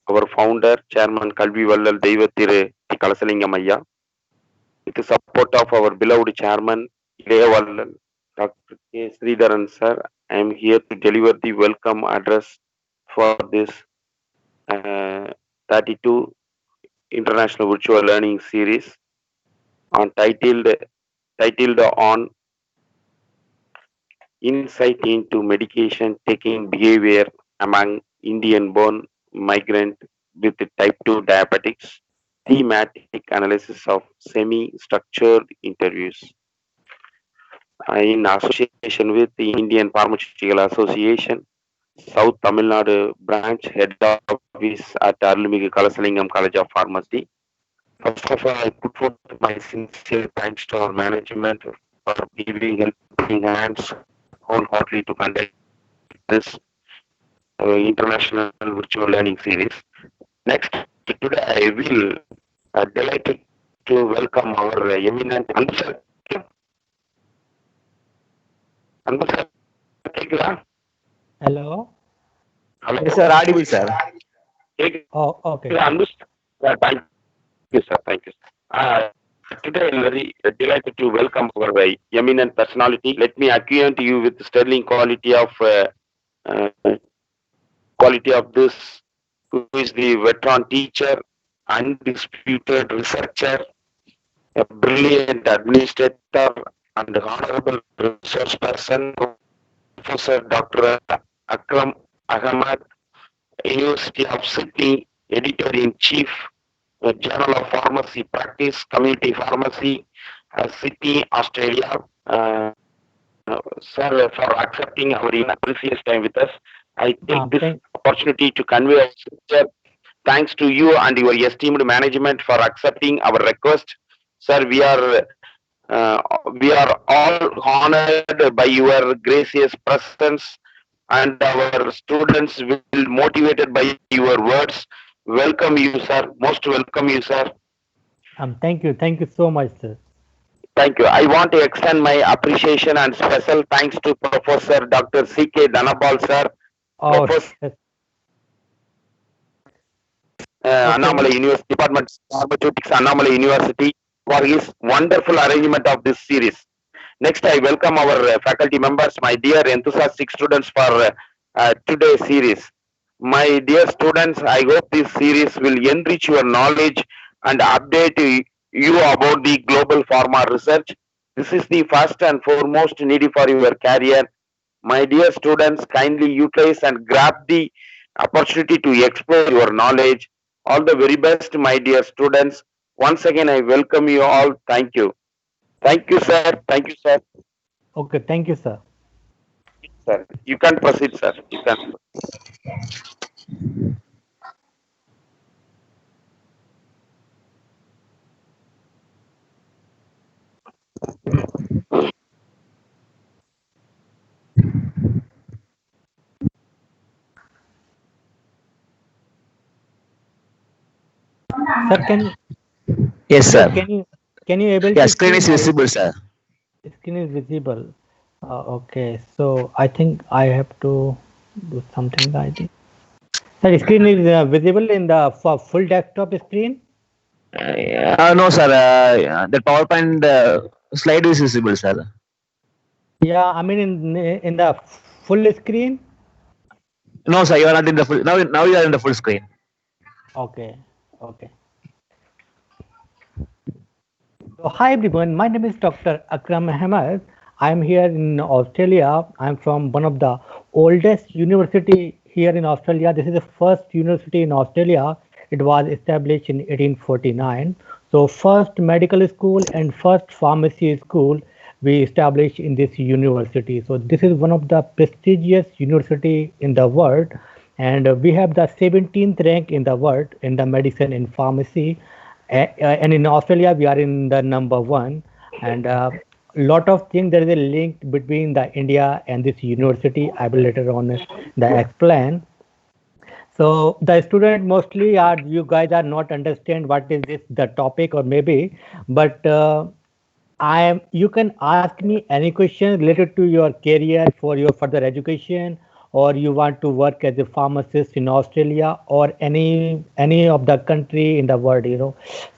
our founder, Chairman Kalvi Vallal Deivathiru Kalasalingam Ayya, with the support of our beloved Chairman Ilaya Vallal, Dr. K. Sridharan Sir. I am here to deliver the welcome address for this 32 International Virtual Learning Series on titled on insight into medication taking behavior among Indian-born migrant with type 2 diabetics, thematic analysis of semi-structured interviews. In association with the Indian Pharmaceutical Association, South Tamil Nadu branch head office at Arulmigu Kalasalingam College of Pharmacy. First of all, I put forth my sincere thanks to our management for giving helping hands wholeheartedly to conduct this international virtual learning series. Next, today I will delighted to welcome our eminent Ansar. Ansar, Hello. hello. Yes, sir. Audible, sir. Oh, okay. Thank you, sir. Thank you. Today I'm very delighted to welcome our eminent personality. Let me acquaint you with the sterling uh, quality of this, who is the veteran teacher, undisputed researcher, a brilliant administrator, and honorable resource person, Professor Dr. Akram Ahmad, University of Sydney, Editor-in-Chief, Journal of Pharmacy Practice, Community Pharmacy, Sydney, Australia. Sir, for accepting our precious time with us. I take this Thank. opportunity to convey our sincere thanks to you and your esteemed management for accepting our request. Sir, uh, we are all honored by your gracious presence, and our students will motivated by your words. Welcome you, sir. Most welcome you, sir. Thank you. Thank you so much, sir. Thank you. I want to extend my appreciation and special thanks to Professor Dr. C.K. Dhanapal, sir. Oh, Professor yes. Okay. Annamalai University, Department of Pharmaceutics, Annamalai University, for his wonderful arrangement of this series. Next, I welcome our faculty members, my dear enthusiastic students for today's series. My dear students, I hope this series will enrich your knowledge and update you about the global pharma research. This is the first and foremost needed for your career. My dear students, kindly utilize and grab the opportunity to explore your knowledge. All the very best, my dear students. Once again, I welcome you all. Thank you. Thank you, sir. Thank you, sir. Okay. Thank you, sir. Sir, you can proceed, sir. You can. Sir, can Yes, sir, sir. can you able Yeah, to screen see is my visible, sir. screen is visible? Okay. So I think I have to do something. I think. Sir, screen is visible in the full desktop screen. No, sir. The PowerPoint slide is visible, sir. Yeah, I mean in the full screen. No, sir. You are not in the full. Now you are in the full screen. Okay. Okay. So, hi everyone, my name is Dr. Akram Ahmed. I am here in Australia. I am from one of the oldest university here in Australia. This is the first university in Australia. It was established in 1849. So first medical school and first pharmacy school we established in this university. So this is one of the prestigious university in the world, and we have the 17th rank in the world in the medicine and pharmacy. And in Australia we are in the number one, and lot of things there is a link between the India and this university. I will later on the explain. So the student mostly are, you guys are not understand what is this the topic or maybe, but I am, you can ask me any question related to your career for your further education, or you want to work as a pharmacist in Australia or any of the country in the world,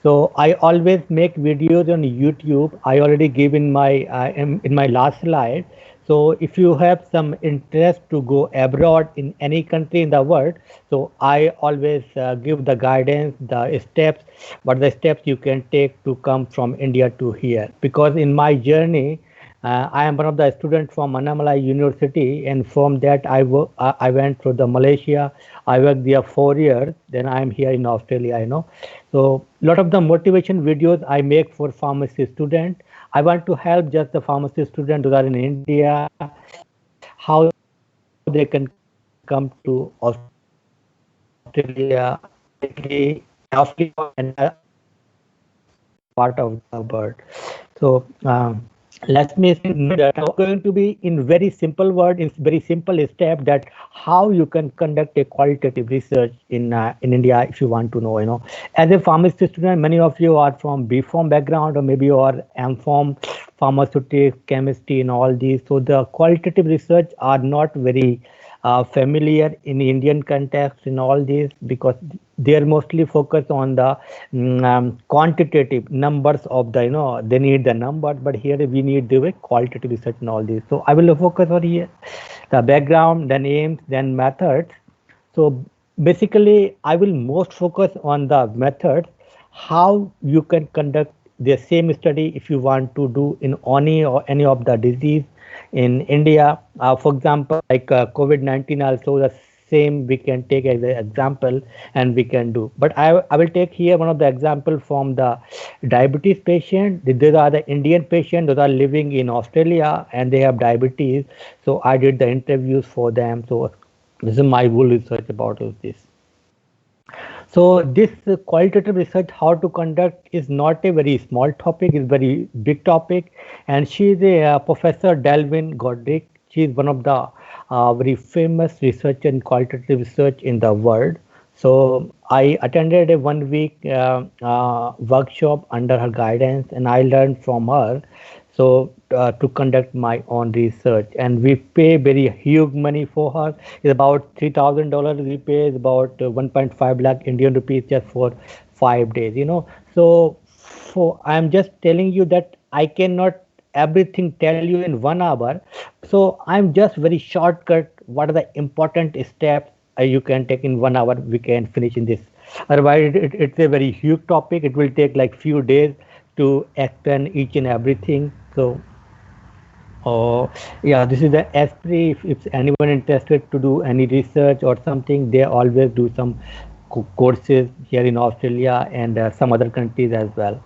So I always make videos on YouTube. I already give in my last slide. So if you have some interest to go abroad in any country in the world, so I always give the guidance, the steps, what the steps you can take to come from India to here. Because in my journey, I am one of the students from Annamalai University, and from that I went to the Malaysia. I worked there 4 years. Then I am here in Australia. So lot of the motivation videos I make for pharmacy student. I want to help just the pharmacy student who are in India, how they can come to Australia safely, and Australia and other part of the world. So let me know that I'm going to be in very simple word, in very simple step, that how you can conduct a qualitative research in India if you want to know. As a pharmacy student, many of you are from B Pharm background, or maybe you are M Pharm, pharmaceutics, chemistry, and all these. So the qualitative research are not very familiar in Indian context in all these, because they are mostly focused on the quantitative numbers of the, they need the numbers, but here we need the qualitative research in all these. So I will focus on here the background, then aims, then methods. So basically, I will most focus on the methods, how you can conduct the same study if you want to do in any of the disease in India. For example, like COVID-19, also the same we can take as an example and we can do. But I will take here one of the example from the diabetes patient. These are the Indian patients that are living in Australia and they have diabetes. So I did the interviews for them. So this is my whole research about this. So this qualitative research, how to conduct, is not a very small topic, it's very big topic. And she is a Professor Delvin Godric. She is one of the very famous researcher in qualitative research in the world. So I attended a 1 week workshop under her guidance, and I learned from her. So to conduct my own research, and we pay very huge money for her. It's about $3,000. We pay is about 1.5 lakh Indian rupees just for 5 days. So I'm just telling you that I cannot everything tell you in 1 hour. So I'm just very shortcut. What are the important steps you can take in 1 hour? We can finish in this. Otherwise, it's a very huge topic. It will take like few days to explain each and everything. So, yeah, this is the ESPRI. If anyone interested to do any research or something, they always do some courses here in Australia and some other countries as well.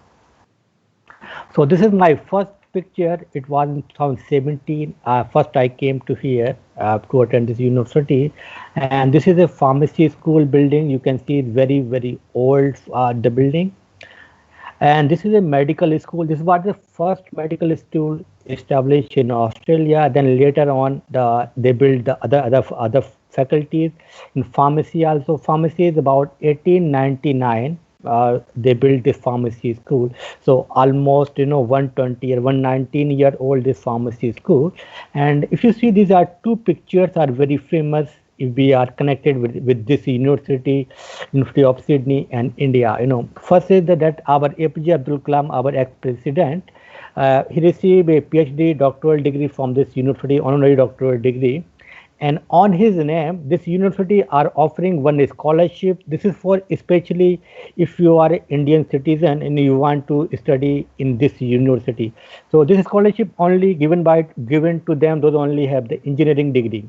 So this is my first picture. It was in 2017. First I came to here to attend this university, and this is a pharmacy school building. You can see it's very, very old, the building. And this is a medical school. This was the first medical school established in Australia. Then later on, they built the other faculties in pharmacy. Also, pharmacy is about 1899. They built this pharmacy school. So almost 120 or 119 year old this pharmacy school. And if you see, these are two pictures are very famous. If we are connected with this University of Sydney and India. First is that our APJ Abdul Kalam, our ex-president, he received a PhD doctoral degree from this university, honorary doctoral degree. And on his name, this university are offering one scholarship. This is for especially if you are an Indian citizen and you want to study in this university. So this scholarship only given to them those only have the engineering degree.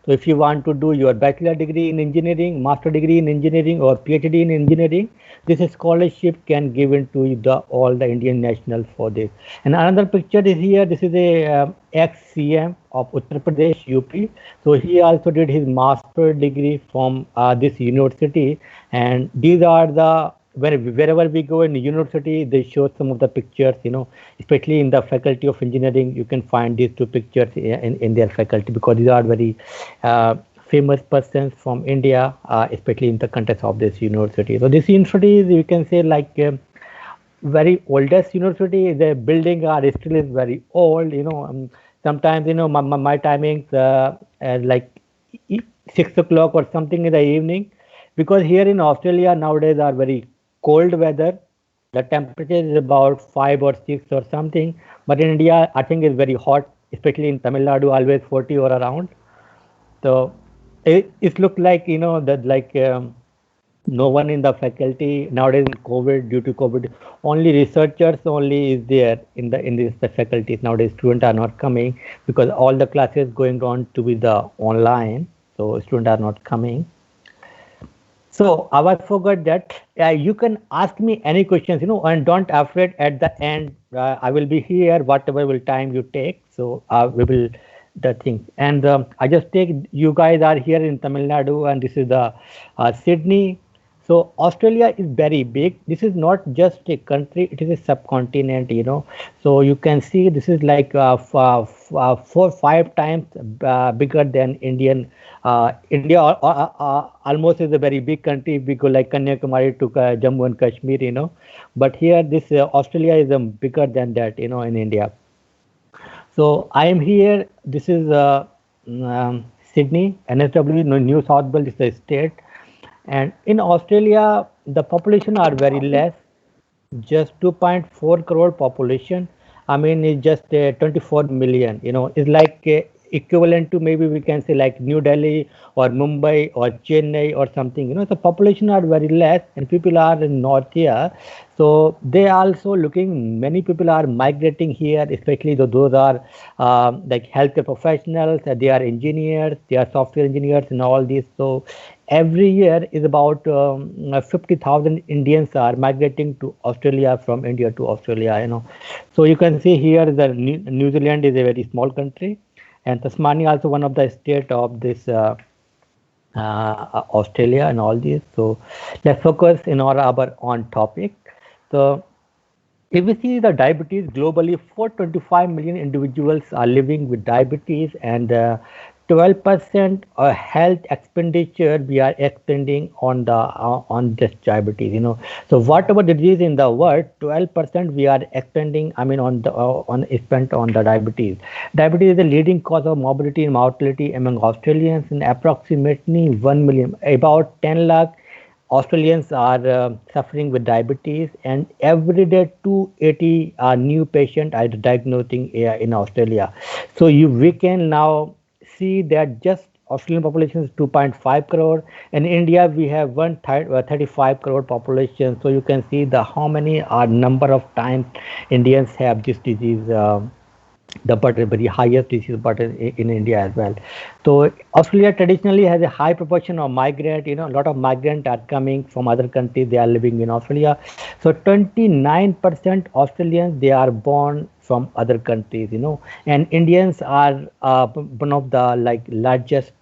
So if you want to do your bachelor degree in engineering, master degree in engineering, or PhD in engineering, this scholarship can given to all the Indian nationals for this. And another picture is here. This is a ex-CM of Uttar Pradesh, UP. So he also did his master degree from this university. And these are the wherever we go in the university, they show some of the pictures, especially in the faculty of engineering, you can find these two pictures in their faculty, because these are very famous persons from India, especially in the context of this university. So this university is, you can say, like very oldest university. The building are still is very old. Sometimes my timings like 6 o'clock or something in the evening, because here in Australia nowadays are very cold weather. The temperature is about 5 or 6 or something, but in India I think it's very hot, especially in Tamil Nadu, always 40 or around. So it looked like, that like no one in the faculty nowadays in COVID, due to COVID, only researchers only is there in this the faculties nowadays. Students are not coming because all the classes going on to be the online, so students are not coming. So I forgot that you can ask me any questions, and don't afraid at the end. I will be here, whatever will time you take. So we will the thing. And I just take you guys are here in Tamil Nadu, and this is the Sydney. So Australia is very big. This is not just a country; it is a subcontinent. So you can see this is like 4 5 times bigger than Indian. India almost is a very big country, because like Kanyakumari to Jammu and Kashmir, but here this Australia is bigger than that, in India. So I am here. This is Sydney, NSW, New South Wales is the state, and in Australia the population are very less, just 2.4 crore population. I mean, it's just 24 million. It's like equivalent to, maybe we can say, like New Delhi or Mumbai or Chennai or something. The population are very less, and people are in north here. So they also looking. Many people are migrating here, especially those are like healthcare professionals. They are engineers. They are software engineers and all this. So every year is about 50,000 Indians are migrating to Australia from India to Australia. So you can see here the New Zealand is a very small country, and Tasmania also one of the state of this Australia and all this. So let's focus in our on topic. So if we see the diabetes globally, 425 million individuals are living with diabetes, and 12% health expenditure we are expending on this diabetes. So whatever the disease in the world, 12% we are expending. I mean, on spent on the diabetes. Diabetes is the leading cause of morbidity and mortality among Australians, and approximately 1 million, about 10 lakh Australians are suffering with diabetes, and every day 280 new patients are diagnosing in Australia. So we can now see that just Australian population is 2.5 crore. In India, we have 35 crore population. So you can see how many number of times Indians have this disease. The very highest disease burden in India as well. So Australia traditionally has a high proportion of migrant. A lot of migrants are coming from other countries. They are living in Australia. So 29% Australians, they are born from other countries. And Indians are one of the largest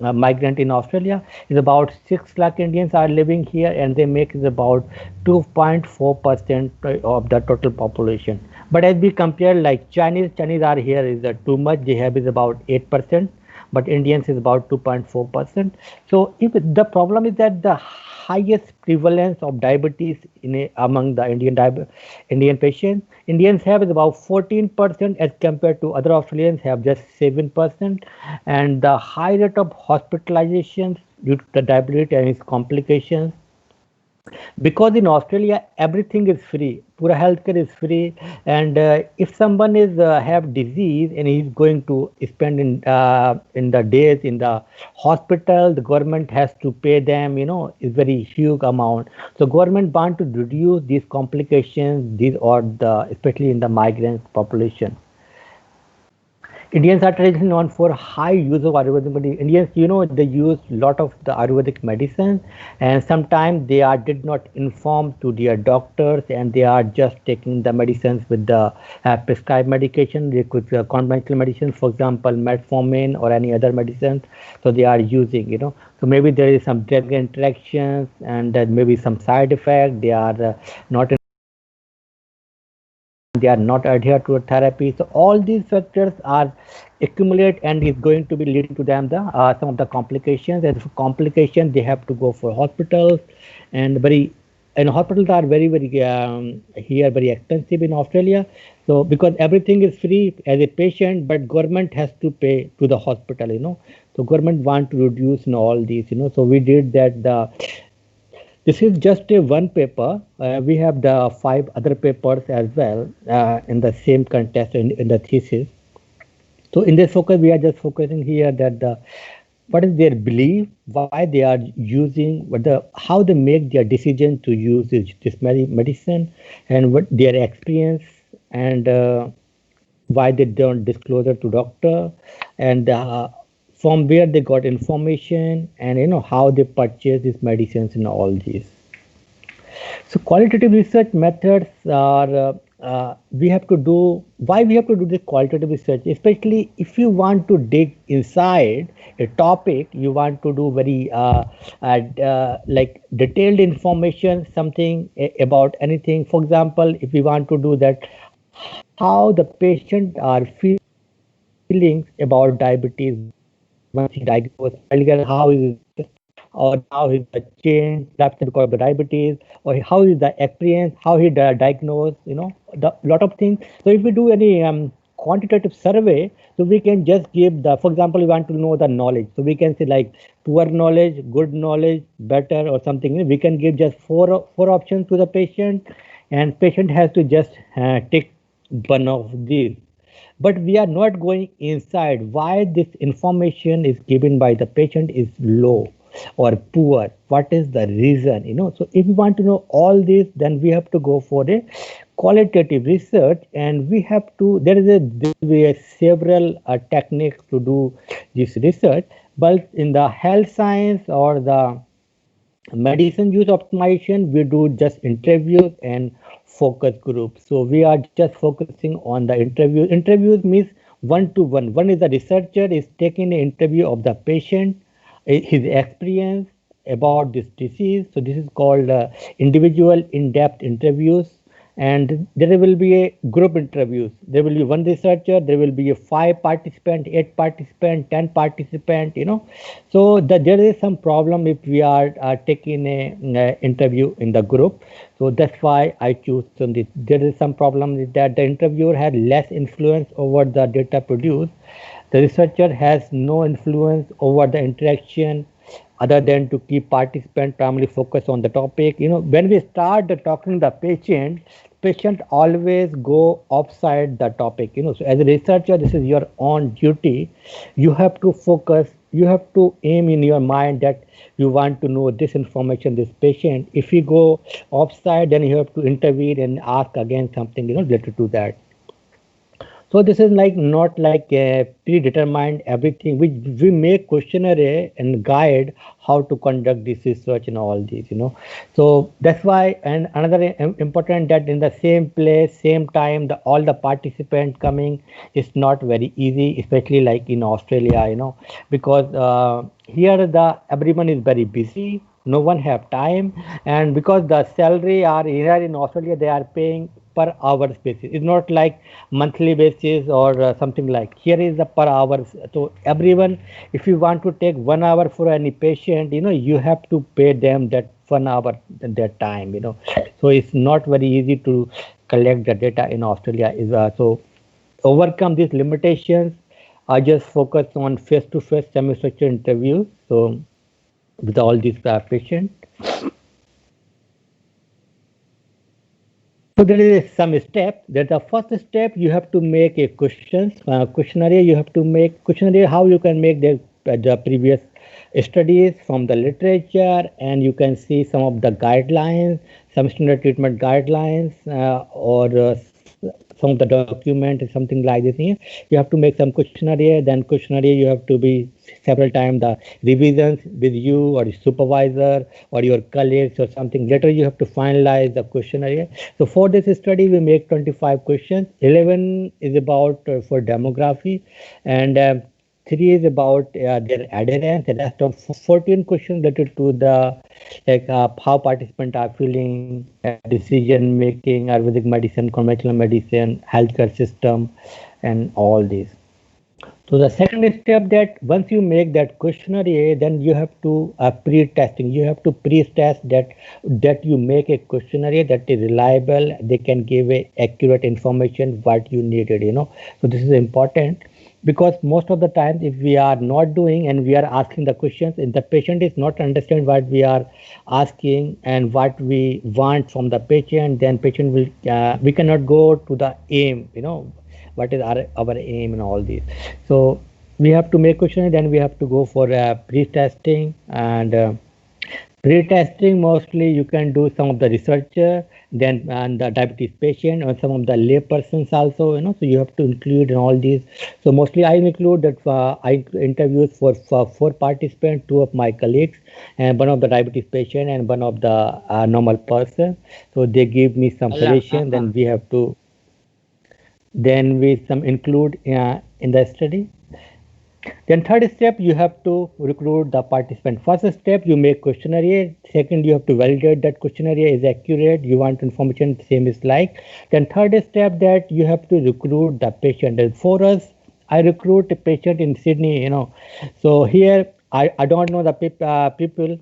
migrant in Australia. Is about 6 lakh Indians are living here, and they make is about 2.4% of the total population. But as we compare, like Chinese are here is too much. They have is about 8%, but Indians is about 2.4%. So if the problem is that the highest prevalence of diabetes among the Indian patients, Indians have is about 14% as compared to other Australians have just 7%, and the high rate of hospitalizations due to the diabetes and its complications. Because in Australia everything is free, pura healthcare is free, and if someone is have disease and he's going to spend in the days in the hospital, the government has to pay them, is very huge amount. So government want to reduce these complications, especially in the migrant population. Indians are traditionally known for high use of Ayurvedic medicine. Indians, they use a lot of the Ayurvedic medicine, and sometimes they did not inform to their doctors, and they are just taking the medicines with the prescribed medication. They could conventional medicine, for example, metformin or any other medicines. So they are using, So maybe there is some drug interactions, and maybe some side effect. They are not adhere to a therapy. So all these factors are accumulate and is going to be leading to them some of the complications. And for complications, they have to go for hospitals, and very and hospitals are very here very expensive in Australia. So because everything is free as a patient, but government has to pay to the hospital, So government want to reduce all these, So we did that. This is just a one paper. We have the 5 other papers as well in the same contest in the thesis. So in this focus, we are just focusing here that what is their belief, why they are using, how they make their decision to use this medicine, and what their experience, and why they don't disclose it to doctor, and from where they got information, and how they purchase these medicines and all these. So qualitative research methods are we have to do. Why we have to do this qualitative research, especially if you want to dig inside a topic, you want to do very like detailed information, something about anything. For example, if we want to do that, how the patient are feelings about diabetes once he diagnosed earlier, how is it, or how is the change perhaps because of the diabetes, or how is the experience, how he diagnosed, the lot of things. So if we do any quantitative survey, so we can just give for example, we want to know the knowledge, so we can say like poor knowledge, good knowledge, better, or something. We can give just four options to the patient, and patient has to just take one of these. But we are not going inside why this information is given by the patient is low or poor. What is the reason? So if we want to know all this, then we have to go for a qualitative research, and we have to. There will be several techniques to do this research, but in the health science or the medicine use optimization, we do just interviews and focus groups. So we are just focusing on the interviews. Interviews means one-to-one. One is the researcher is taking an interview of the patient, his experience about this disease. So this is called individual in-depth interviews. And there will be a group interviews. There will be one researcher, there will be a 5 participant, 8 participant, 10 participant, So there is some problem if we are taking a interview in the group. So that's why I choose this. There is some problem with that the interviewer has less influence over the data produced. The researcher has no influence over the interaction other than to keep participant primarily focused on the topic. When we start talking to the patient always go offside the topic. So as a researcher, this is your own duty. You have to focus. You have to aim in your mind that you want to know this information, this patient. If you go offside, then you have to intervene and ask again something related to that. So this is like not like predetermined everything. We make questionnaire and guide how to conduct this research and all these, So that's why, and another important that in the same place, same time, all the participants coming is not very easy, especially like in Australia, because here everyone is very busy. No one have time, and because the salary are here in Australia, they are paying per hour basis. It's not like monthly basis or something like here is the per hour. So everyone, if you want to take 1 hour for any patient, you have to pay them that 1 hour their time. So it's not very easy to collect the data in Australia. So overcome these limitations. I just focus on face-to-face semi-structured interviews. So with all these patients. So there is some step. That the first step you have to make a questionnaire. You have to make questionnaire how you can make the previous studies from the literature, and you can see some of the guidelines, some standard treatment guidelines, or some of the document, something like this. Here you have to make some questionnaire. Then questionnaire you have to be several times the revisions with you or your supervisor or your colleagues or something. Later you have to finalize the questionnaire. So for this study we make 25 questions. 11 is about for demography, and 3 is about their adherence. The rest of 14 questions related to the how participants are feeling, decision making, Ayurvedic medicine, conventional medicine, healthcare system, and all these. So the second step, that once you make that questionnaire, then you have to pre-testing. You have to pre-test that you make a questionnaire that is reliable. They can give a accurate information what you needed. So this is important, because most of the times if we are not doing and we are asking the questions and the patient is not understand what we are asking and what we want from the patient, then patient will we cannot go to the aim. What is our aim and all these. So we have to make question, then we have to go for pre-testing. And pre-testing, mostly you can do some of the researcher, then and the diabetes patient or some of the lay persons also. So you have to include in all these. So mostly I include that I interviews for four participants, two of my colleagues, and one of the diabetes patient and one of the normal person. So they give me some suggestion, then we have to then we some include in the study. Then third step, you have to recruit the participant. First step, you make questionnaire. Second, you have to validate that questionnaire is accurate. You want information same is like. Then third step, that you have to recruit the patient. And for us, I recruit a patient in Sydney. So here I don't know the people.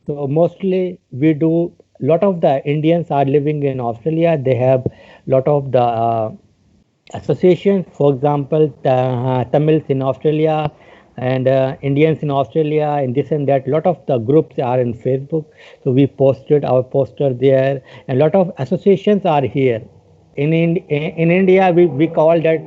So mostly we do. Lot of the Indians are living in Australia. They have lot of the associations, for example, Tamils in Australia and Indians in Australia, and this and that. Lot of the groups are in Facebook, so we posted our poster there, and lot of associations are here. In India, we call that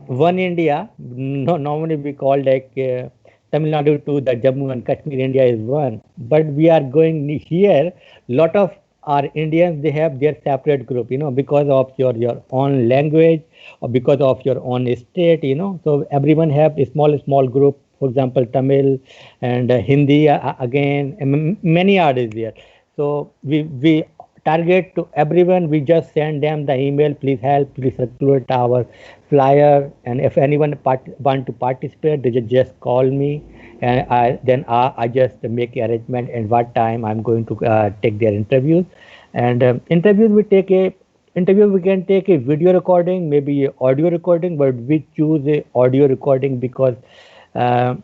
one India. No, normally we call like Tamil Nadu to the Jammu and Kashmir. India is one, but we are going here. Lot of our Indians, they have their separate group, because of your own language or because of your own state, So everyone have a small group. For example, Tamil and Hindi again, and many others there. So we target to everyone. We just send them the email, please help, please circulate our flyer, and if anyone want to participate, they just call me, and I just make arrangement and what time I'm going to take their interviews. And interview we can take a video recording, maybe a audio recording, but we choose a audio recording because uh,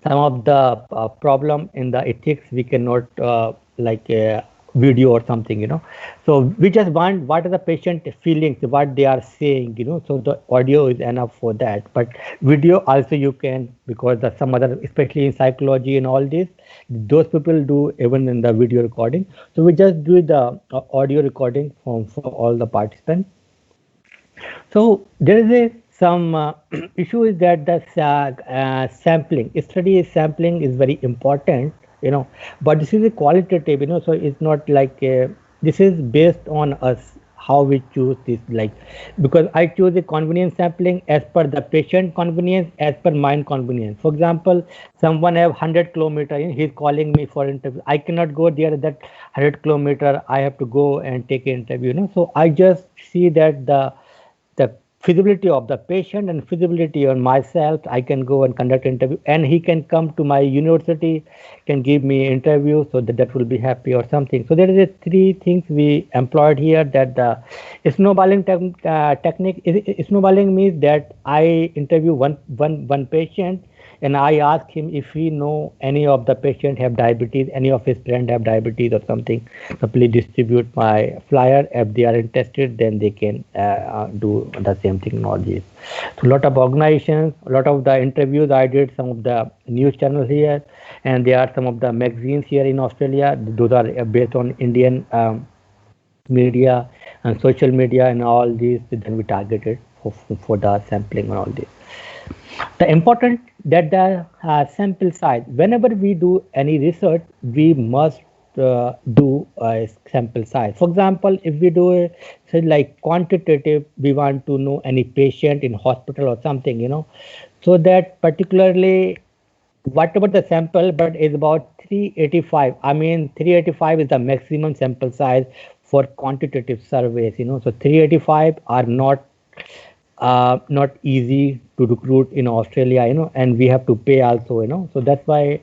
some of the problem in the ethics we cannot like video or something. So we just want what are the patient feelings, what they are saying. So the audio is enough for that, but video also you can, because some other, especially in psychology and all this, those people do even in the video recording. So we just do the audio recording for all the participants. So there is some issue is that the sampling study sampling is very important, but this is a qualitative, so it's not like this is based on us how we choose this, like, because I choose a convenience sampling as per the patient convenience, as per my convenience. For example, someone have 100 kilometer, he's calling me for interview. I cannot go there that 100 kilometer. I have to go and take an interview. So I just see that the feasibility of the patient and feasibility on myself. I can go and conduct interview, and he can come to my university, can give me interview, so that will be happy or something. So there is a three things we employed here, that the snowballing technique. Snowballing means that I interview one patient, and I ask him if he know any of the patient have diabetes, any of his friend have diabetes or something. So please distribute my flyer. If they are interested, then they can do the same thing nowadays. So a lot of organizations, a lot of the interviews I did, some of the news channels here, and there are some of the magazines here in Australia. Those are based on Indian media and social media and all these. Then we targeted for the sampling and all this. The important that the sample size, whenever we do any research, we must do a sample size. For example, if we do a, say like quantitative, we want to know any patient in hospital or something, so that particularly whatever the sample, but is about 385. I mean, 385 is the maximum sample size for quantitative surveys. So 385 are not easy to recruit in Australia, and we have to pay also, so that's why.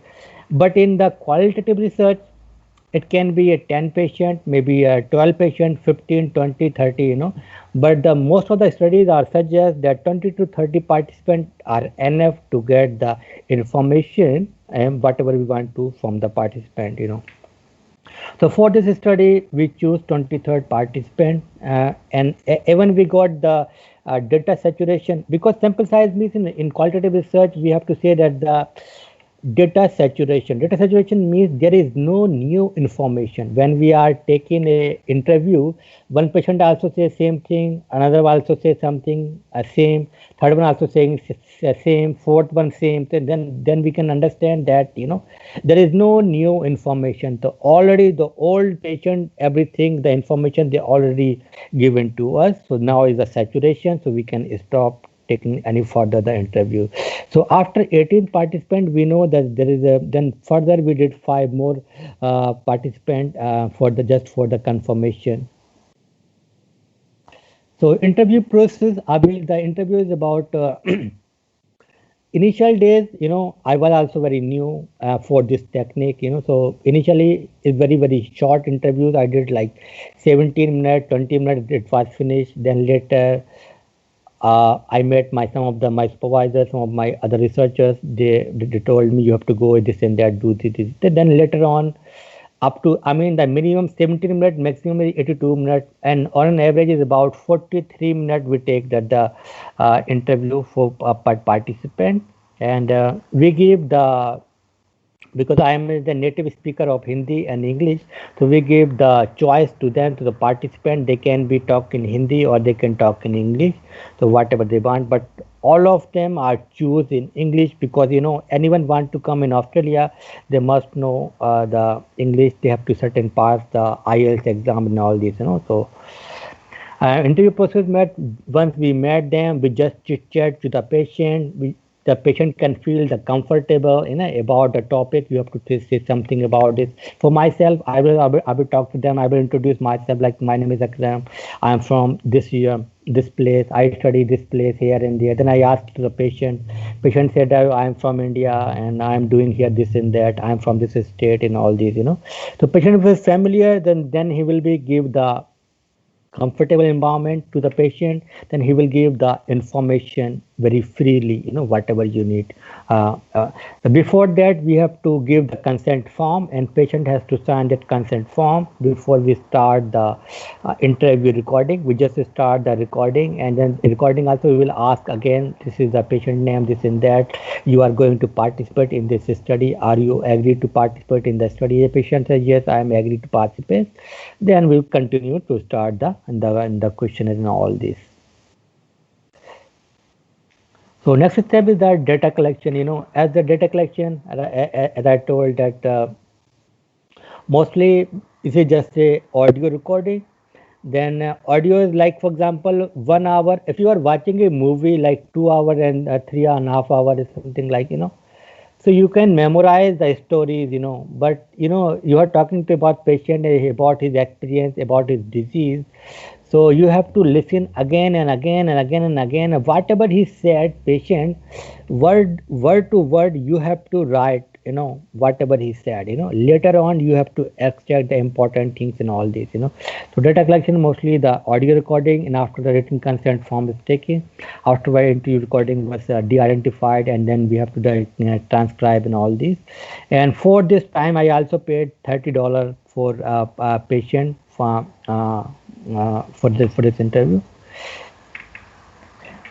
But in the qualitative research, It can be a 10 patient, maybe a 12 patient, 15, 20, 30, but the most of the studies are suggest that 20 to 30 participants are enough to get the information and whatever we want to from the participant. So for this study, we choose 23rd participant, and even we got the data saturation, because sample size means in qualitative research we have to say that the data saturation. Data saturation means there is no new information. When we are taking a interview, one patient also says same thing, another also says something same, third one also saying same, fourth one same. Then we can understand that there is no new information. So already the old patient, everything, the information they already given to us. So now is a saturation, so we can stop taking any further the interview. So after 18 participant, we know that there is a, then further we did 5 more participant for the just for the confirmation. So interview process, I mean the interview is about initial days, I was also very new for this technique, so initially it's very short interviews. I did like 17 minutes, 20 minutes, it was finished. Then later I met my supervisors, some of my other researchers. They told me you have to go this and that, do this. Then later on, up to, I mean, the minimum 17 minutes, maximum is 82 minutes, and on an average is about 43 minutes we take that the interview for participant, and we give the, because I am the native speaker of Hindi and English, so we give the choice to them, to the participant. They can be talk in Hindi or they can talk in English, so whatever they want. But all of them are choose in English, because anyone want to come in Australia, they must know the English. They have to certain pass the IELTS exam and all this. So interview process met. Once we met them, we just chit chat to the patient. The patient can feel the comfortable, about the topic. You have to say something about it. For myself, I will talk to them. I will introduce myself, like my name is Akram. I am from this year, this place. I study this place here and there. Then I asked the patient. Patient said, I am from India and I am doing here this and that. I am from this state and all these. So patient was familiar. Then he will be give the comfortable environment to the patient. Then he will give the information very freely, whatever you need. Before that, we have to give the consent form, and patient has to sign that consent form before we start the interview recording. We just start the recording, and then recording also we will ask again, this is the patient name, this and that. You are going to participate in this study. Are you agreed to participate in the study? The patient says, yes, I am agreed to participate. Then we'll continue to start the questionnaire and all this. So next step is the data collection. As the data collection, as I told that mostly this is just a audio recording. Then audio is like, for example, 1 hour. If you are watching a movie like 2 hours and 3.5 hours or something like, so you can memorize the stories, but you are talking to about patient, about his experience, about his disease. So you have to listen again and again and again and again. Whatever he said, patient, word to word, you have to write, whatever he said. Later on, you have to extract the important things and all this. So data collection, mostly the audio recording, and after the written consent form is taken, after the interview recording was de-identified, and then we have to transcribe and all this. And for this time, I also paid $30 for a patient for this interview.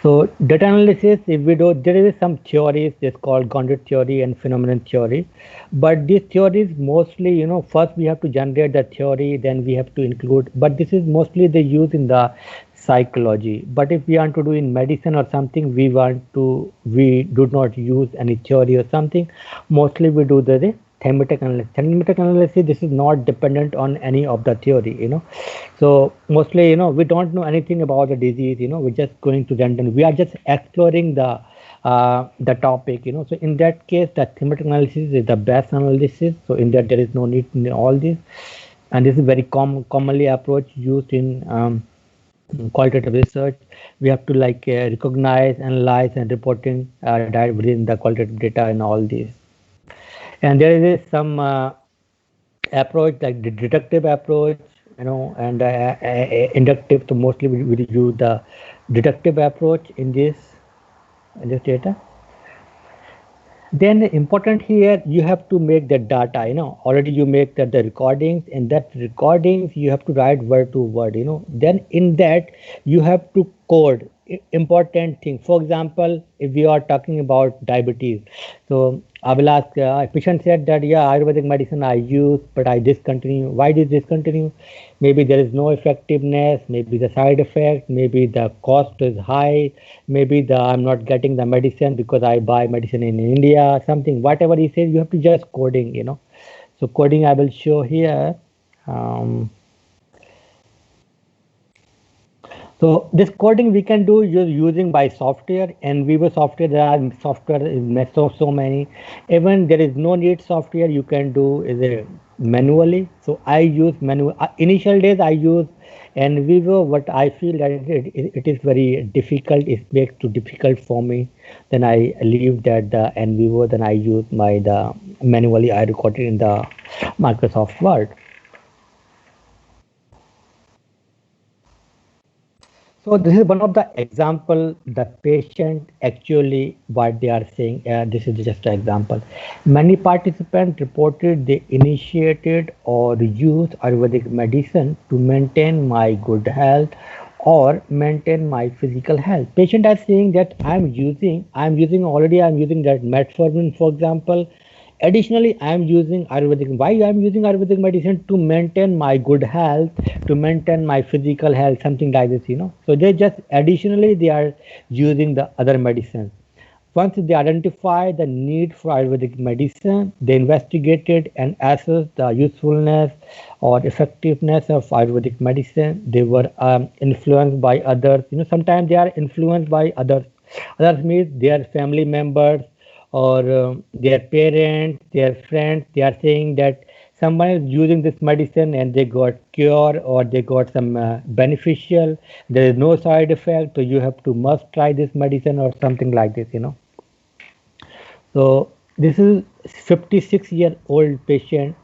So data analysis, if we do, there is some theories. It's called grounded theory and phenomenon theory. But these theories mostly, first we have to generate the theory, then we have to include. But this is mostly they use in the psychology. But if we want to do in medicine or something, we do not use any theory or something. Mostly we do the thematic analysis. Thematic analysis, this is not dependent on any of the theory, So mostly, we don't know anything about the disease, we're just going to random. We are just exploring the topic, So in that case, the thematic analysis is the best analysis. So in that there is no need in all this, and this is very commonly approach used in qualitative research. We have to recognize, analyze, and reporting within the qualitative data and all this. And there is some approach like the deductive approach, and inductive. So mostly we use the deductive approach in this data. Then important here, you have to make the data, already you make the recordings, and that recordings you have to write word to word, then in that you have to code important thing. For example, if we are talking about diabetes, so I will ask, a patient said that, yeah, Ayurvedic medicine I use, but I discontinue. Why did discontinue? Maybe there is no effectiveness, maybe the side effect, maybe the cost is high, maybe I'm not getting the medicine because I buy medicine in India, something, whatever he says, you have to just coding, So coding I will show here. Um, So this coding we can do using by software, and Vivo software, there are software is so many. Even there is no need software, you can do is manually. So I use manual. Initial days I use and Vivo, but I feel that it is very difficult. It makes too difficult for me. Then I leave that the NVivo. Then I use the manually. I record it in the Microsoft Word. So this is one of the example, the patient actually what they are saying. This is just an example. Many participants reported they initiated or used Ayurvedic medicine to maintain my good health or maintain my physical health. Patient are saying that I'm using that metformin, for example. Additionally, I am using Ayurvedic. Why I am using Ayurvedic medicine? To maintain my good health, to maintain my physical health, something like this. So they just additionally they are using the other medicine. Once they identify the need for Ayurvedic medicine, they investigated and assessed the usefulness or effectiveness of Ayurvedic medicine. They were influenced by others. Sometimes they are influenced by others. Others means their family members or their parents, their friends. They are saying that someone is using this medicine and they got cure or they got some beneficial. There is no side effect, so you have to must try this medicine or something like this. So this is 56-year-old patient.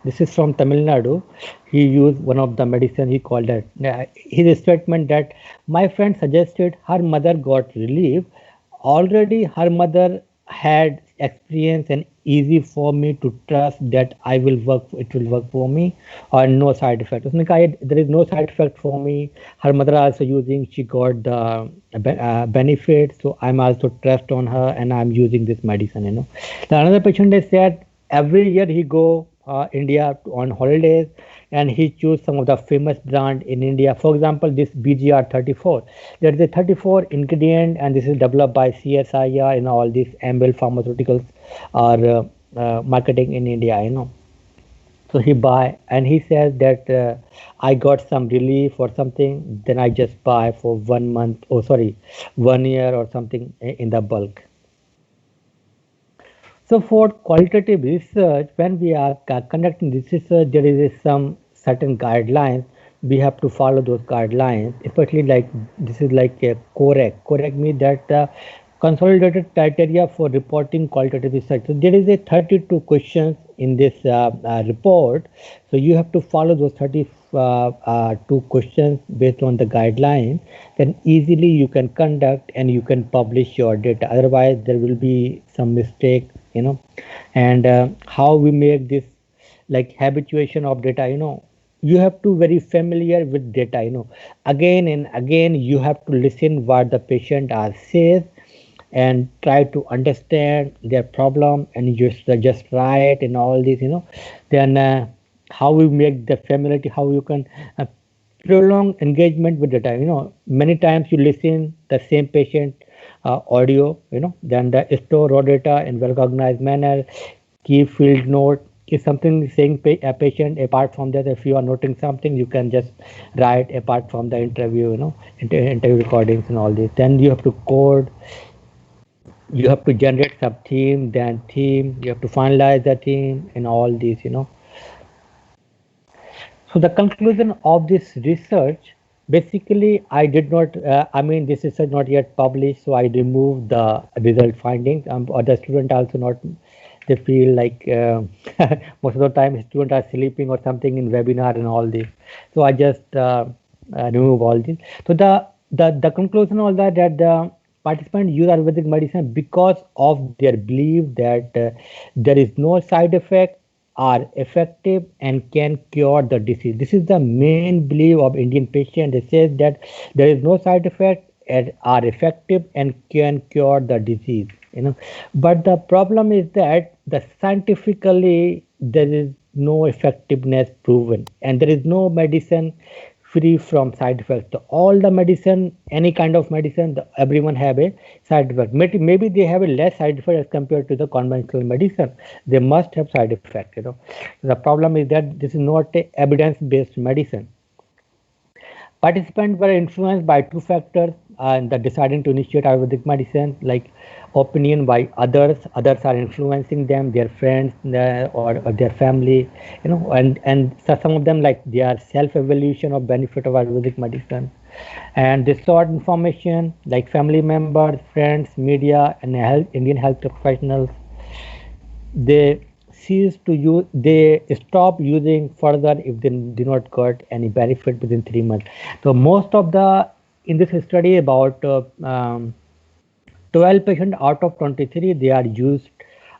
This is from Tamil Nadu. He used one of the medicine. He called it. His statement that my friend suggested her mother got relief. Already her mother had experience and easy for me to trust that I will work. It will work for me or no side effect. उसने कहा there is no side effect for me. Her mother also using. She got the benefit, so I'm also trust on her and I'm using this medicine. The another patient has said every year he go India on holidays and he choose some of the famous brand in India. For example, this BGR34. There is a 34 ingredient and this is developed by CSIR. All these Ambil Pharmaceuticals are marketing in India. So he buy and he says that I got some relief or something. Then I just buy for 1 month. 1 year or something in the bulk. So for qualitative research, when we are conducting this research, there is some certain guidelines. We have to follow those guidelines, especially like this is like a COREC. COREC means that consolidated criteria for reporting qualitative research. So there is a 32 questions in this report. So you have to follow those 32 questions based on the guidelines. Then easily you can conduct and you can publish your data. Otherwise, there will be some mistake. And how we make this like habituation of data. You have to very familiar with data. Again and again you have to listen what the patient says and try to understand their problem and just write and all this. Then how we make the familiarity, how you can prolong engagement with data. Many times you listen the same patient audio, then the store raw data in well-organized manner, keep field note. If something saying a patient, apart from that, if you are noting something, you can just write apart from the interview, interview recordings and all this. Then you have to code, you have to generate some theme, then theme, you have to finalize the theme and all these. So the conclusion of this research, basically, I did not, this research not yet published, so I removed the result findings. Other student also not they feel like most of the time students are sleeping or something in webinar and all this. So I just remove all this. So the conclusion was that the participants use Ayurvedic medicine because of their belief that there is no side effect, are effective and can cure the disease. This is the main belief of Indian patient. They say that there is no side effect and are effective and can cure the disease. But the problem is that the scientifically there is no effectiveness proven, and there is no medicine free from side effects. So all the medicine, any kind of medicine, everyone have a side effect. Maybe they have a less side effect as compared to the conventional medicine. They must have side effect. The problem is that this is not a evidence-based medicine. Participants were influenced by two factors in the deciding to initiate Ayurvedic medicine, like opinion by others. Others are influencing them, their friends or their family, and so some of them like their self-evaluation of benefit of Ayurvedic medicine. And they sought information like family members, friends, media, and Indian health professionals. They they stop using further if they do not get any benefit within 3 months. So most of in this study about 12 patients out of 23 they are used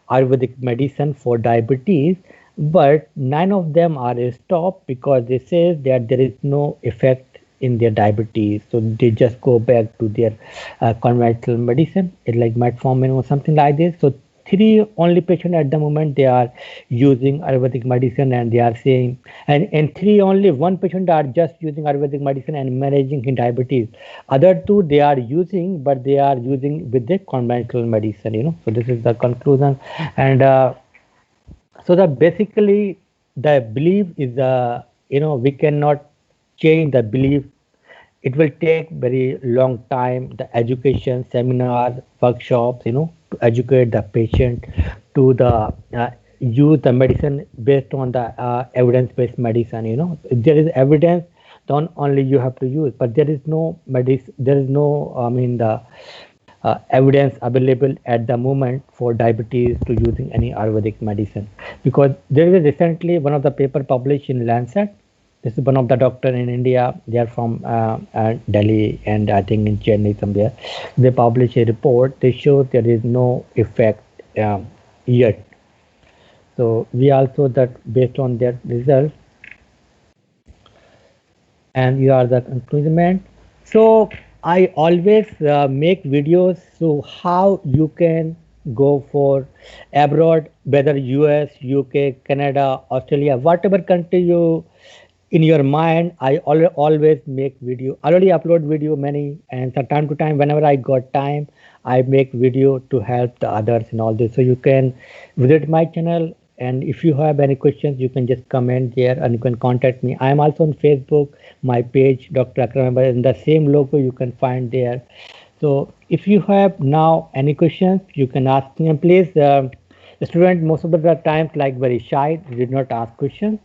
Ayurvedic medicine for diabetes, but 9 of them are stopped because they say that there is no effect in their diabetes, so they just go back to their conventional medicine, like metformin or something like this. So 3 only patients at the moment they are using Ayurvedic medicine, and they are saying, and 3 only 1 patient are just using Ayurvedic medicine and managing his diabetes. Other 2 they are using, but they are using with the conventional medicine. So this is the conclusion, and so that basically the belief is we cannot change the belief. It will take very long time, the education, seminar, workshops, to educate the patient to use the medicine based on the evidence-based medicine. If there is evidence, then only you have to use, but there is no the evidence available at the moment for diabetes to using any Ayurvedic medicine. Because there is recently one of the paper published in Lancet. This is one of the doctor in India. They are from Delhi and I think in Chennai somewhere. They publish a report. They show there is no effect yet. So we also that based on that result, and you are the conclusion. So I always make videos so how you can go for abroad, whether US, UK, Canada, Australia, whatever country you in your mind. I always make video. I already upload video many, and from time to time, whenever I got time, I make video to help the others and all this. So you can visit my channel, and if you have any questions, you can just comment there and you can contact me. I am also on Facebook, my page, Dr. Akram, in the same logo you can find there. So if you have now any questions, you can ask me. And please, student most of the times like very shy, did not ask questions.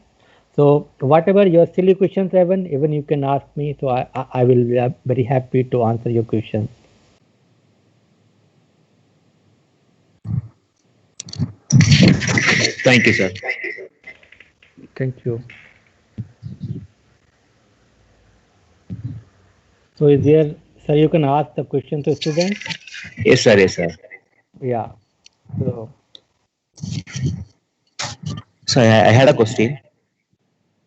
So whatever your silly questions, even you can ask me. So I will be very happy to answer your questions. Thank you, sir. Thank you. So is there, sir, you can ask the question to students? Yes, sir. Yes, sir. Yeah. So I had a question.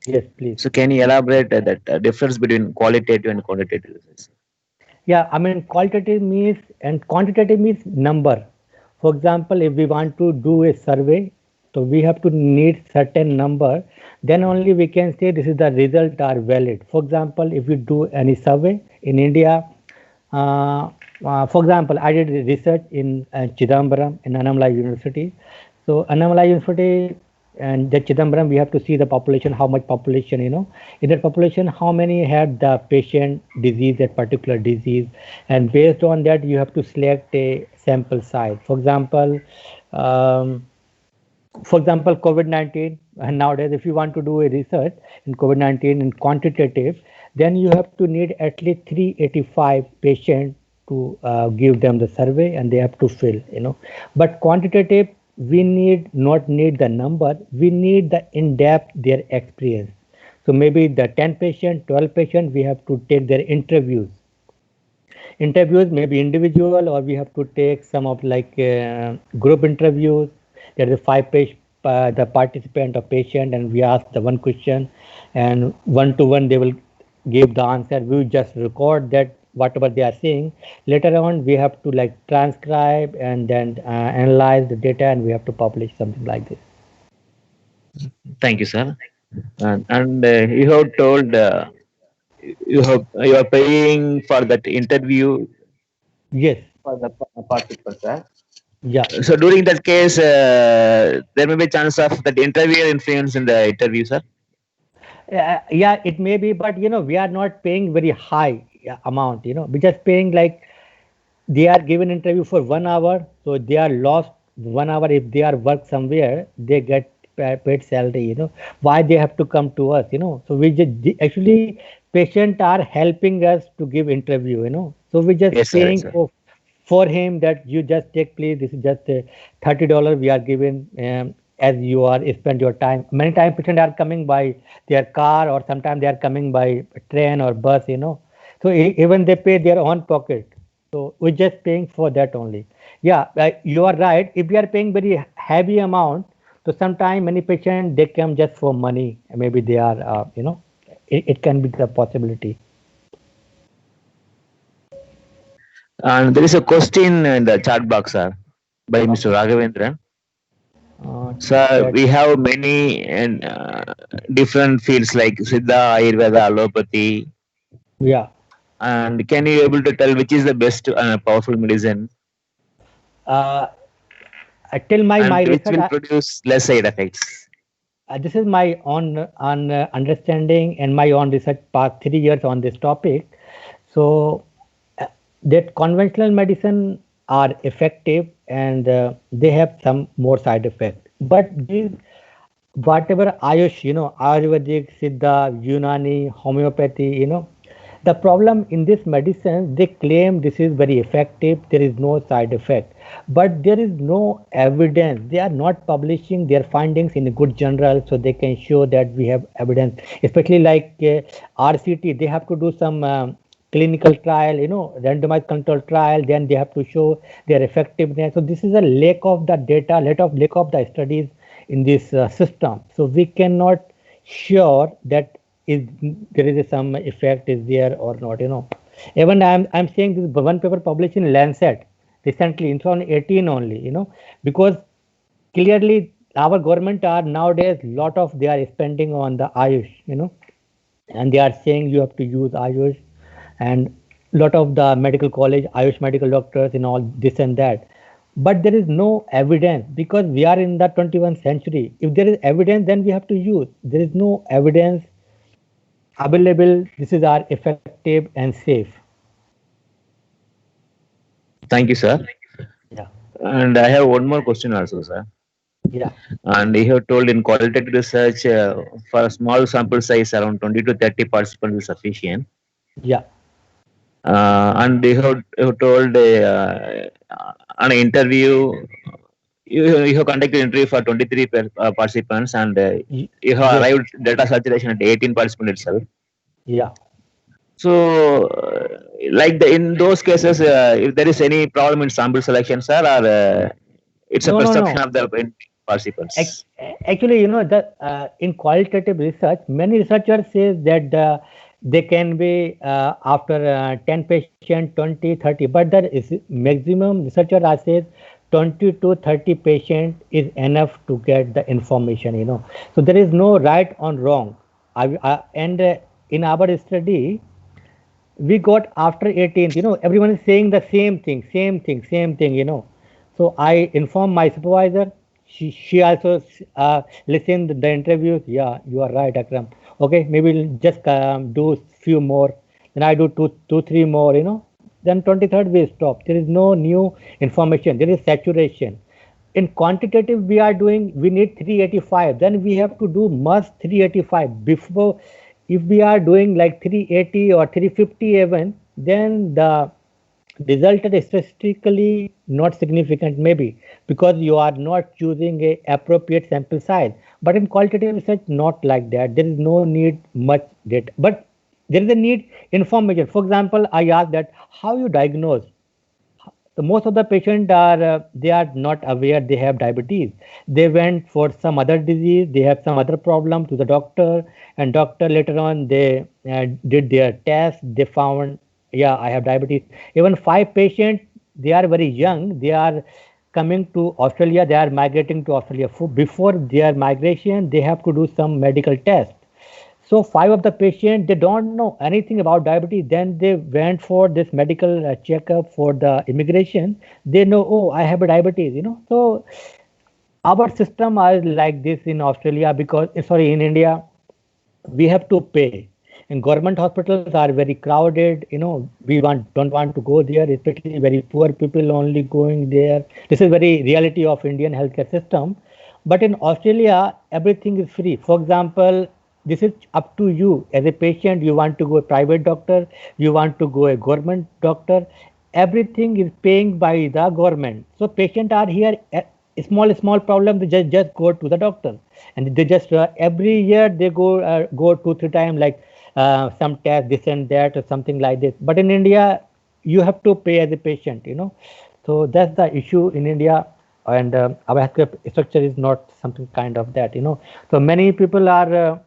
Yes, please. So can you elaborate that difference between qualitative and quantitative research? Yeah, I mean qualitative means and quantitative means number. For example, if we want to do a survey, so we have to need certain number, then only we can say this is the result are valid. For example, if we do any survey in India, for example, I did research in Chidambaram in Annamalai University. So Annamalai University and the Chidambaram, we have to see the population, how much population, in that population, how many had the patient disease, that particular disease. And based on that, you have to select a sample size. For example, COVID-19, and nowadays, if you want to do a research in COVID-19 in quantitative, then you have to need at least 385 patients to give them the survey, and they have to fill, But quantitative, we not need the number, we need the in-depth their experience. So maybe the 10 patient, 12 patient, we have to take their interviews maybe individual, or we have to take some of like group interviews. There is a five page the participant or patient, and we ask the one question, and one to one they will give the answer. We just record that whatever they are saying. Later on we have to like transcribe and then analyze the data, and we have to publish something like this. Thank you, sir. And you have told you are paying for that interview Yes. for the participants, sir. Yeah. So during that case, there may be chance of that interviewer influence in the interview, sir. Yeah, it may be, but we are not paying very high amount. We're just paying like they are given interview for 1 hour, so they are lost 1 hour. If they are work somewhere, they get paid salary. Why they have to come to us? So we just actually patient are helping us to give interview. So we just Yes, sir. Yes, paying sir. for him that you just take please. This is just $30 we are giving. As you are spend your time. Many times patients are coming by their car, or sometimes they are coming by train or bus. So even they pay their own pocket. So we're just paying for that only. Yeah, you are right. If we are paying very heavy amount, so sometimes many patients they come just for money. Maybe they are, it can be the possibility. And there is a question in the chat box, sir, by Mr. Raghavendran. Sir, That we have many and different fields like Siddha, Ayurveda, Allopathy. yeah. And can you able to tell which is the best powerful medicine Uh, Till my and which research, will produce less side effects? this is my on understanding and my own research past 3 years on this topic. So that conventional medicine are effective, and they have some more side effects. But these whatever Ayush, Ayurvedic, Siddha, Unani, homeopathy, the problem in this medicine, they claim this is very effective, there is no side effect, but there is no evidence. They are not publishing their findings in a good journal, so they can show that we have evidence. Especially like RCT, they have to do some clinical trial, randomized control trial, then they have to show their effectiveness. So this is a lack of the data, lack of the studies in this system. So we cannot sure that is there is some effect is there or not. Even I'm saying this one paper published in Lancet recently in 2018 only. Because clearly our government are nowadays lot of they are spending on the Ayush. And they are saying you have to use Ayush, and lot of the medical college Ayush medical doctors and all this and that. But there is no evidence, because we are in the 21st century. If there is evidence, then we have to use. There is no evidence available. This is our effective and safe. Thank you, sir. Yeah. And I have one more question also, sir. Yeah. And you have told in qualitative research for a small sample size around 20 to 30 participants is sufficient. Yeah. And you have told an interview, you have conducted interview for 23 participants, and you have Yes. arrived data saturation at 18 participants itself. Yeah. So, like in those cases, if there is any problem in sample selection, sir, or it's a No, no, perception no. of the participants. Actually, the in qualitative research, many researchers says that they can be after 10 patient, 20, 30, but the maximum researcher are says 20 to 30 patient is enough to get the information. So there is no right or wrong. And in our study, we got after 18th, everyone is saying the same thing. So I informed my supervisor. She also listened the interviews. Yeah, you are right, Akram. Okay, maybe we'll just do few more. Then I do two, three more. Then 23rd we stop. There is no new information. There is saturation. In quantitative we need 385. Then we have to do must 385 before. If we are doing like 380 or 350 even, then the Result is statistically not significant, maybe because you are not choosing a appropriate sample size. But in qualitative research, not like that. There is no need much data, but there is a need information. For example, I asked that how you diagnose. So most of the patients are they are not aware they have diabetes. They went for some other disease, they have some other problem to the doctor, and doctor later on they did their test. They found, yeah, I have diabetes. Even 5 patients, they are very young. They are coming to Australia. They are migrating to Australia. Before their migration, they have to do some medical test. So 5 of the patients, they don't know anything about diabetes. Then they went for this medical checkup for the immigration. They know, oh, I have a diabetes. So our system is like this in Australia because, sorry, in India, we have to pay. And government hospitals are very crowded. We don't want to go there, especially very poor people only going there. This is very reality of Indian healthcare system. But in Australia, everything is free. For example, this is up to you as a patient. You want to go a private doctor, you want to go a government doctor. Everything is paying by the government. So patients are here. Small problem, they just go to the doctor, and they just every year they go 2 3 times, like some test this and that or something like this. But in India, you have to pay as a patient. So that's the issue in India, and our healthcare structure is not something kind of that. So many people are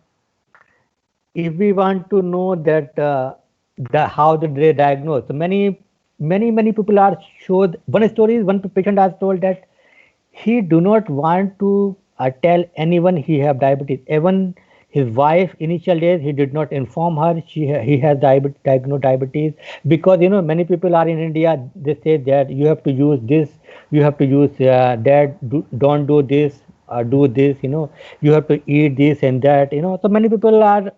if we want to know that the how did they diagnose. So many people are showed. One story is one patient has told that he do not want to tell anyone he have diabetes. Even his wife, initial days, he did not inform her he has diagnosed diabetes, because many people are in India. They say that you have to use this, you have to use that. Don't do this. Do this. You have to eat this and that. So many people are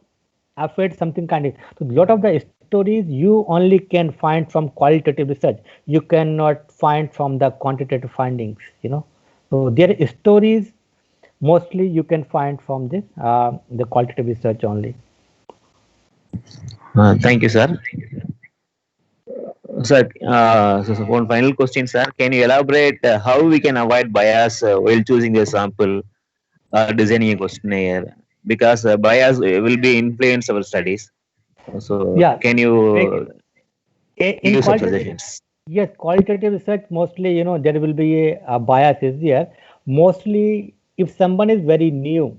afraid something kind of. So lot of the stories you only can find from qualitative research. You cannot find from the quantitative findings. So their stories mostly you can find from this the qualitative research only. Thank you, sir. Sir, so one final question, sir. Can you elaborate how we can avoid bias while choosing a sample or designing a questionnaire? Because bias will be influence our studies. So, Yeah, can like, you in give some qualitative, suggestions? yes, qualitative research mostly there will be a bias is there. Mostly, if someone is very new,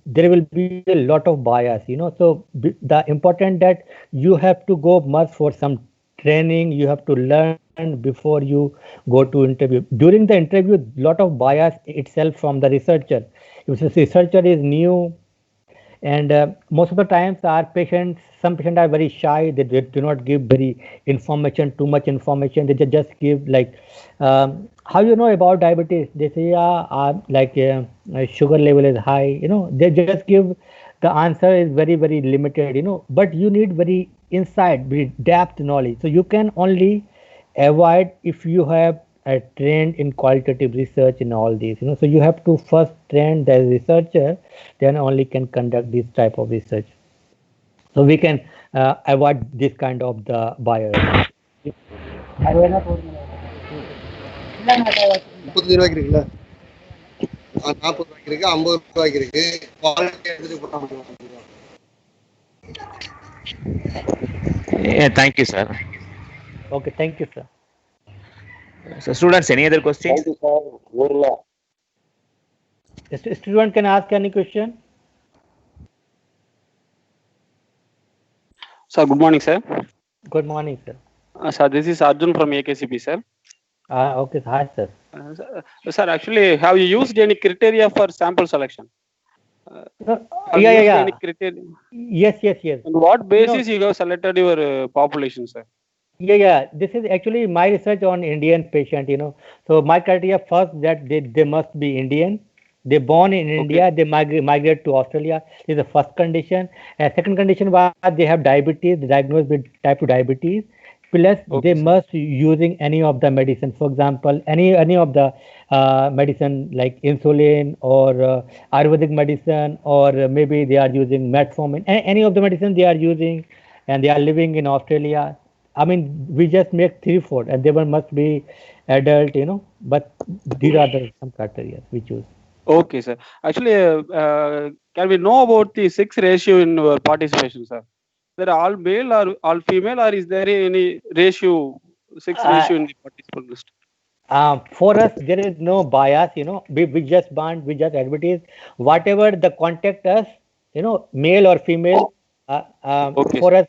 there will be a lot of bias. So the important that you have to go much for some training. You have to learn before you go to interview. During the interview, lot of bias itself from the researcher. If the researcher is new, and most of the times our patients, some patients are very shy. They do not give very information, too much information. They just give like how you know about diabetes. They say, yeah, like my sugar level is high. They just give the answer is very limited. But you need very insight, very depth knowledge. So you can only avoid if you have a trained in qualitative research in all these. So you have to first train the researcher, then only can conduct this type of research. So we can avoid this kind of the bias. 35 ரூபாய்க்கு இருக்குல்ல, 40 ரூபாய்க்கு இருக்கு, 50 ரூபாய்க்கு இருக்கு. Quality எடுத்துட்டு போட்டா Yeah, thank you, sir. Okay, thank you, sir. So, students, any other questions? Thank you, sir. Student can ask any question. Sir, good morning, sir. Good morning, sir. Sir, this is Arjun from AKCP, sir. Okay, hi, sir. Sir, actually, have you used any criteria for sample selection? Yeah. Any criteria? Yes. On what basis you have selected your population, sir? Yeah. This is actually my research on Indian patient. So my criteria first that they must be Indian. They born in India. They migrate to Australia. This is the first condition. Second condition was they have diabetes, diagnosed with type 2 diabetes. Plus they must using any of the medicine. For example, any of the medicine like insulin or Ayurvedic medicine, or maybe they are using metformin. Any of the medicine they are using, and they are living in Australia. I mean, we just make 3, 4, and they must be adult, but these are the some criteria we choose. Okay, sir. Actually, can we know about the sex ratio in participation, sir? There are all male or all female, or is there any ratio, sex Uh, ratio in the participant list? for us, there is no bias, we just bond, we just advertise whatever the contact us, male or female. Okay, For sir.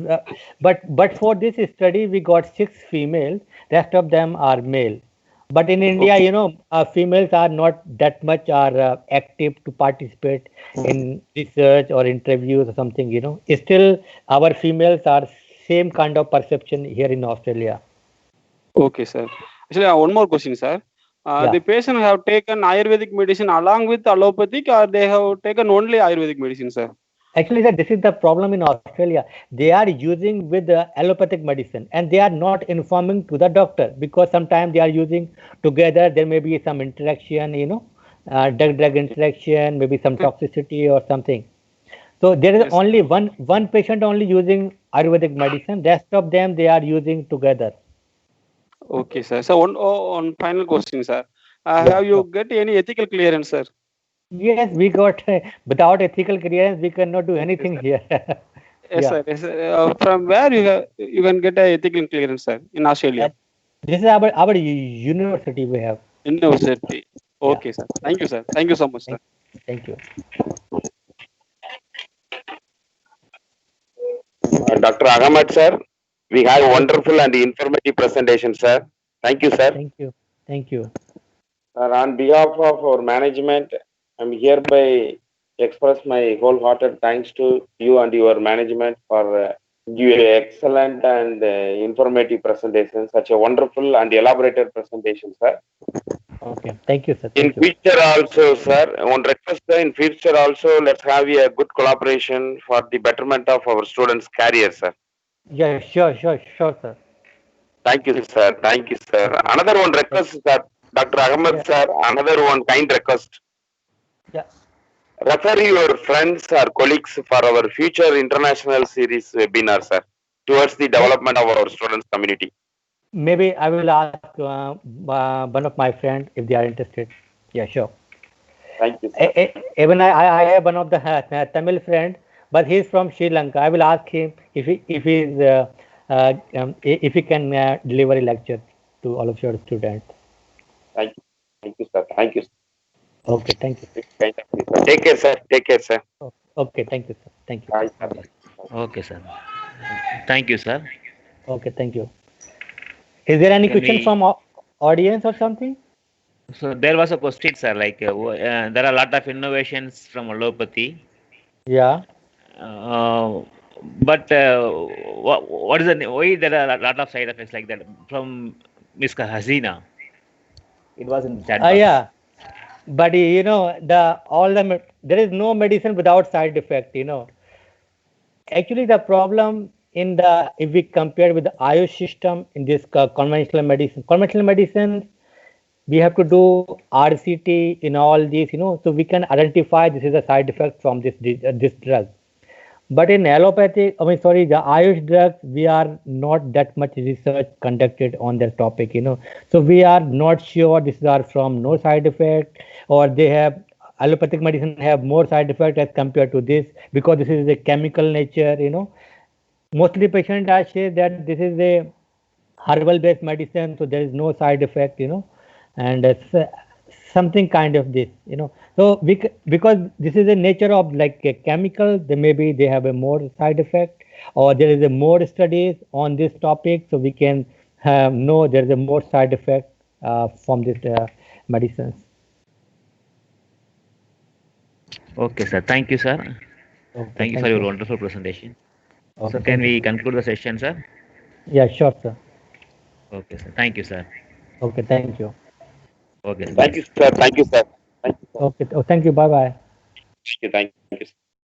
us, but for this study, we got 6 females, rest of them are male. But in India, Okay. females are not that much are active to participate in research or interviews or something. Still, our females are same kind of perception here in Australia. Okay, sir. Actually, one more question, sir. Yeah. The patient have taken Ayurvedic medicine along with allopathic, or they have taken only Ayurvedic medicine, sir? Actually, sir, this is the problem in Australia. They are using with allopathic medicine, and they are not informing to the doctor, because sometimes they are using together. There may be some interaction, drug interaction, maybe some Okay. toxicity or something. So there is Yes. only one patient only using Ayurvedic medicine. Rest of them they are using together. Okay, sir. So one final question, sir. Yeah. Have you get any ethical clearance, sir? Yes, we got without ethical clearance, we cannot do Okay, anything sir. here. Yes, Yeah. sir. Yes, sir. From where you can get a ethical clearance, sir, in Australia? And this is our university we have. University. Yeah. Okay, sir. Thank you, sir. Thank you so much, sir. Thank you. Dr. Ahmad, sir, we had a Yes, sir. wonderful and informative presentation, sir. Thank you, sir. Thank you. Thank you. Sir, on behalf of our management, I'm hereby express my wholehearted thanks to you and your management for your excellent and informative presentation. Such a wonderful and elaborated presentation, sir. Okay. Thank you, sir. In Thank you. future also, sir, one request, sir, in future also, let's have a good collaboration for the betterment of our students' career, sir. Yeah, sure, sir. Thank you, sir. Thank you, sir. Okay. Another one Thank, request, sir. Dr. Ahmed, yeah, sir, another one kind request. yeah. Refer your friends or colleagues for our future international series webinar, sir, towards the May, development of our students' community. maybe I will ask one of my friends if they are interested. Yeah, sure. Thank you, sir. Even I have one of the Tamil friend, but he's from Sri Lanka. I will ask him if he can deliver a lecture to all of your students. Thank you. Thank you, sir. Thank you, sir. Okay, thank you. Kind of you, sir. Take care, sir. Take care, sir. Okay, thank you, sir. Thank you. Bye, sir. Okay, sir. Thank you, sir. Okay, thank you. Is there any Can question we? from audience or something? So there was a question, sir. Like there are a lot of innovations from allopathy, Yeah. uh, but what is the why there are a lot of side effects like that from Miss Hasina? It was in chat box. Yeah. But there is no medicine without side effect. Actually, the problem in the if we compare with the Ayush system in this conventional medicine, we have to do RCT in all these, so we can identify this is a side effect from this drug. But in allopathic, I mean, sorry, the Ayush drugs, we are not that much research conducted on that topic, So we are not sure these are from no side effect, or they have allopathic medicine have more side effect as compared to this, because this is a chemical nature, Mostly patients are say that this is a herbal based medicine, so there is no side effect, and it's something kind of this, so because this is the nature of like a chemical, they maybe they have a more side effect, or there is a more studies on this topic, so we can know there is a more side effect from this medicines. Okay, sir. Thank you, sir. Okay, Thank you for thank your you. wonderful presentation. So Okay, can thank you, we sir. conclude the session, sir? Yeah, sure, sir. Okay, sir. Thank you, sir. Okay, thank you. Okay, Thank bye. you, sir. Thank you, sir. Thank you, sir. Okay, oh, thank you. Bye bye. Thank you. Thank you, sir.